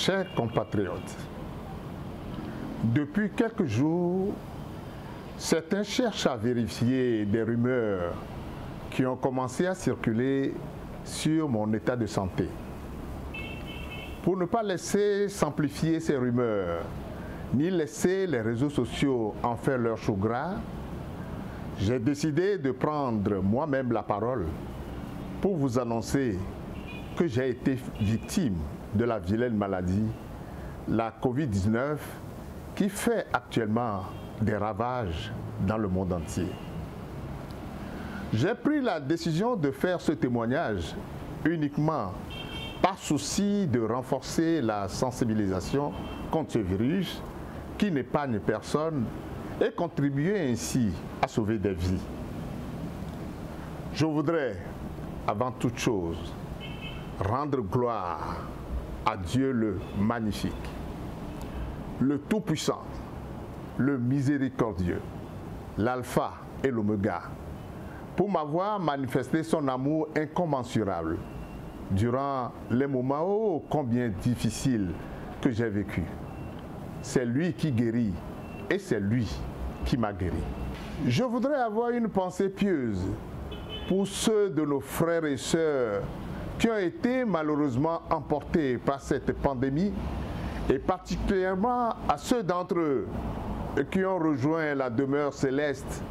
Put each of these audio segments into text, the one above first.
Chers compatriotes, depuis quelques jours, certains cherchent à vérifier des rumeurs qui ont commencé à circuler sur mon état de santé. Pour ne pas laisser s'amplifier ces rumeurs, ni laisser les réseaux sociaux en faire leur chou gras, j'ai décidé de prendre moi-même la parole pour vous annoncer que j'ai été victime de la vilaine maladie, la Covid-19, qui fait actuellement des ravages dans le monde entier. J'ai pris la décision de faire ce témoignage uniquement par souci de renforcer la sensibilisation contre ce virus qui n'épargne personne et contribuer ainsi à sauver des vies. Je voudrais, avant toute chose, rendre gloire à Dieu le magnifique, le tout-puissant, le miséricordieux, l'alpha et l'oméga, pour m'avoir manifesté son amour incommensurable durant les moments ô combien difficiles que j'ai vécus. C'est lui qui guérit et c'est lui qui m'a guéri. Je voudrais avoir une pensée pieuse pour ceux de nos frères et sœurs qui ont été malheureusement emportés par cette pandémie et particulièrement à ceux d'entre eux qui ont rejoint la demeure céleste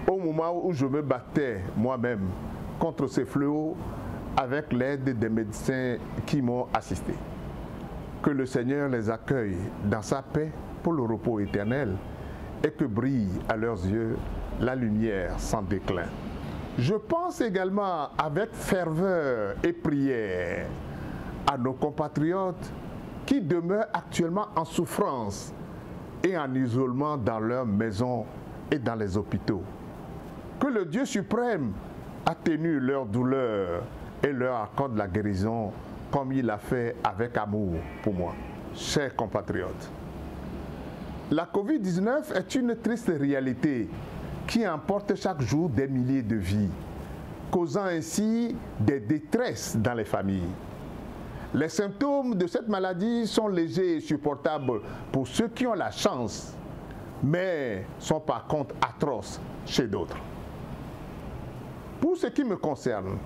au moment où je me battais moi-même contre ces fléaux avec l'aide des médecins qui m'ont assisté. Que le Seigneur les accueille dans sa paix pour le repos éternel et que brille à leurs yeux la lumière sans déclin. Je pense également avec ferveur et prière à nos compatriotes qui demeurent actuellement en souffrance et en isolement dans leurs maisons et dans les hôpitaux. Que le Dieu suprême atténue leur douleur et leur accorde la guérison comme il l'a fait avec amour pour moi. Chers compatriotes, la Covid-19 est une triste réalité qui emporte chaque jour des milliers de vies, causant ainsi des détresses dans les familles. Les symptômes de cette maladie sont légers et supportables pour ceux qui ont la chance, mais sont par contre atroces chez d'autres. Pour ce qui me concerne,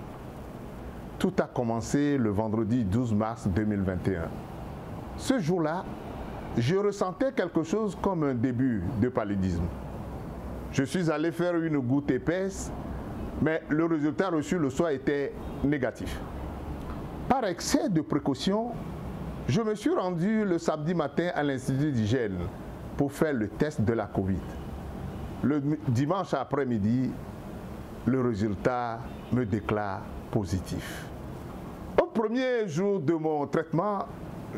tout a commencé le vendredi 12 mars 2021. Ce jour-là, je ressentais quelque chose comme un début de paludisme. Je suis allé faire une goutte épaisse, mais le résultat reçu le soir était négatif. Par excès de précaution, je me suis rendu le samedi matin à l'Institut d'hygiène pour faire le test de la Covid. Le dimanche après-midi, le résultat me déclare positif. Au premier jour de mon traitement,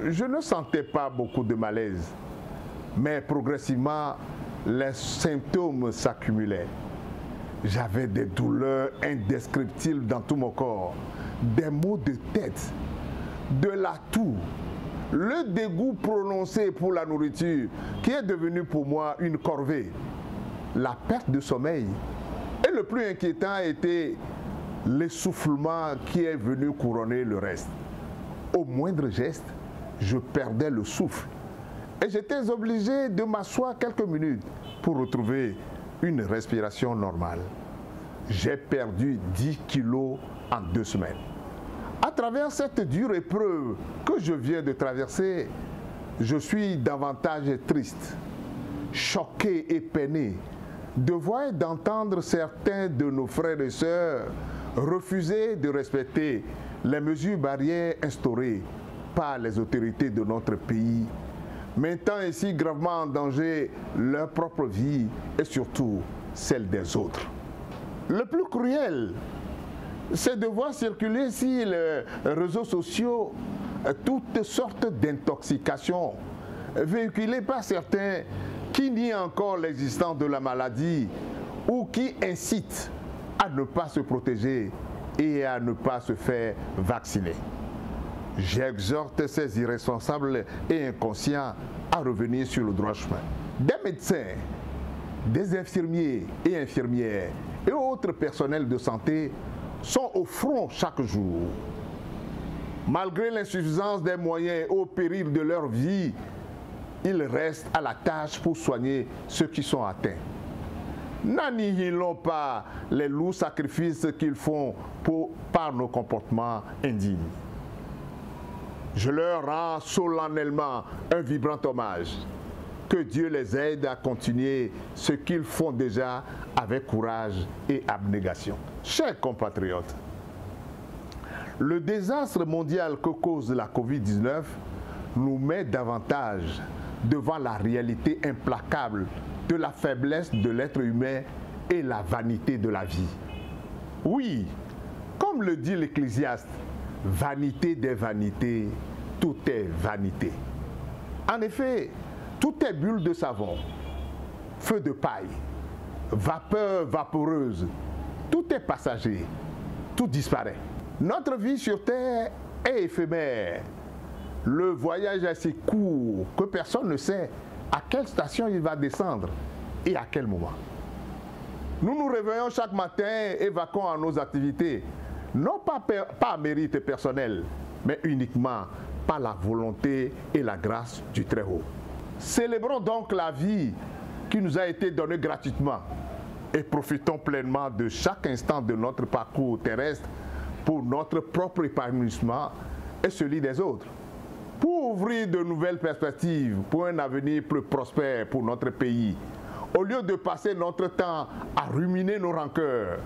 je ne sentais pas beaucoup de malaise, mais progressivement, les symptômes s'accumulaient. J'avais des douleurs indescriptibles dans tout mon corps, des maux de tête, de la toux, le dégoût prononcé pour la nourriture qui est devenu pour moi une corvée, la perte de sommeil. Et le plus inquiétant était l'essoufflement qui est venu couronner le reste. Au moindre geste, je perdais le souffle. Et j'étais obligé de m'asseoir quelques minutes pour retrouver une respiration normale. J'ai perdu 10 kilos en 2 semaines. À travers cette dure épreuve que je viens de traverser, je suis davantage triste, choqué et peiné de voir et d'entendre certains de nos frères et sœurs refuser de respecter les mesures barrières instaurées par les autorités de notre pays, mettant ainsi gravement en danger leur propre vie et surtout celle des autres. Le plus cruel, c'est de voir circuler sur les réseaux sociaux toutes sortes d'intoxications véhiculées par certains qui nient encore l'existence de la maladie ou qui incitent à ne pas se protéger et à ne pas se faire vacciner. J'exhorte ces irresponsables et inconscients à revenir sur le droit chemin. Des médecins, des infirmiers et infirmières et autres personnels de santé sont au front chaque jour. Malgré l'insuffisance des moyens au péril de leur vie, ils restent à la tâche pour soigner ceux qui sont atteints. N'annihilons pas les lourds sacrifices qu'ils font par nos comportements indignes. Je leur rends solennellement un vibrant hommage. Que Dieu les aide à continuer ce qu'ils font déjà avec courage et abnégation. Chers compatriotes, le désastre mondial que cause la Covid-19 nous met davantage devant la réalité implacable de la faiblesse de l'être humain et la vanité de la vie. Oui, comme le dit l'Ecclésiaste, vanité des vanités, tout est vanité. En effet, tout est bulle de savon, feu de paille, vapeur vaporeuse, tout est passager, tout disparaît. Notre vie sur Terre est éphémère. Le voyage est si court que personne ne sait à quelle station il va descendre et à quel moment. Nous nous réveillons chaque matin et vaquons à nos activités, non pas par mérite personnel, mais uniquement par la volonté et la grâce du Très-Haut. Célébrons donc la vie qui nous a été donnée gratuitement et profitons pleinement de chaque instant de notre parcours terrestre pour notre propre épanouissement et celui des autres, pour ouvrir de nouvelles perspectives pour un avenir plus prospère pour notre pays, au lieu de passer notre temps à ruminer nos rancœurs,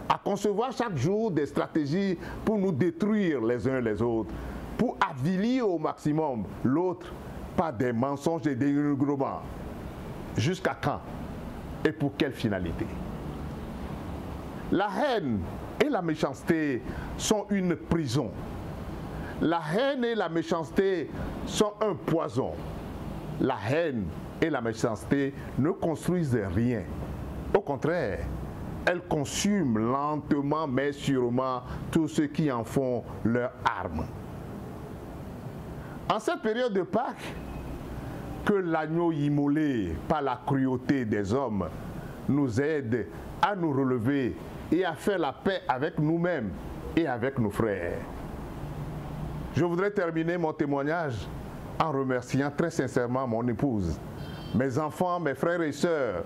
à concevoir chaque jour des stratégies pour nous détruire les uns les autres, pour avilir au maximum l'autre par des mensonges et des dénigrements. Jusqu'à quand et pour quelle finalité? La haine et la méchanceté sont une prison. La haine et la méchanceté sont un poison. La haine et la méchanceté ne construisent rien. Au contraire, elles consument lentement mais sûrement tous ceux qui en font leur arme. En cette période de Pâques, que l'agneau immolé par la cruauté des hommes nous aide à nous relever et à faire la paix avec nous-mêmes et avec nos frères. Je voudrais terminer mon témoignage en remerciant très sincèrement mon épouse, mes enfants, mes frères et sœurs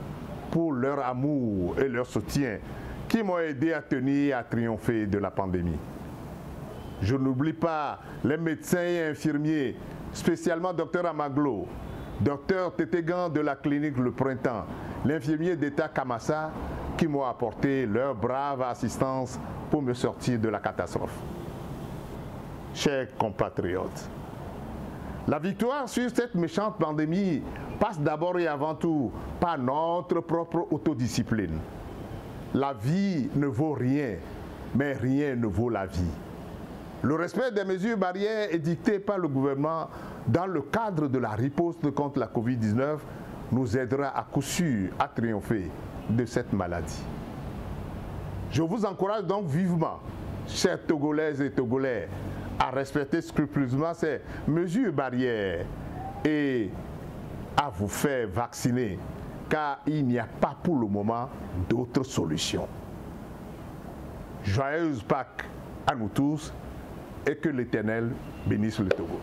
pour leur amour et leur soutien qui m'ont aidé à tenir et à triompher de la pandémie. Je n'oublie pas les médecins et infirmiers, spécialement Dr Amaglo, Dr Tetegan de la clinique Le Printemps, l'infirmier d'État Kamassa qui m'ont apporté leur brave assistance pour me sortir de la catastrophe. Chers compatriotes, la victoire sur cette méchante pandémie passe d'abord et avant tout par notre propre autodiscipline. La vie ne vaut rien, mais rien ne vaut la vie. Le respect des mesures barrières édictées par le gouvernement dans le cadre de la riposte contre la Covid-19 nous aidera à coup sûr à triompher de cette maladie. Je vous encourage donc vivement, chers Togolaises et Togolais, à respecter scrupuleusement ces mesures barrières et à vous faire vacciner, car il n'y a pas pour le moment d'autre solution. Joyeuse Pâques à nous tous et que l'Éternel bénisse le Togo.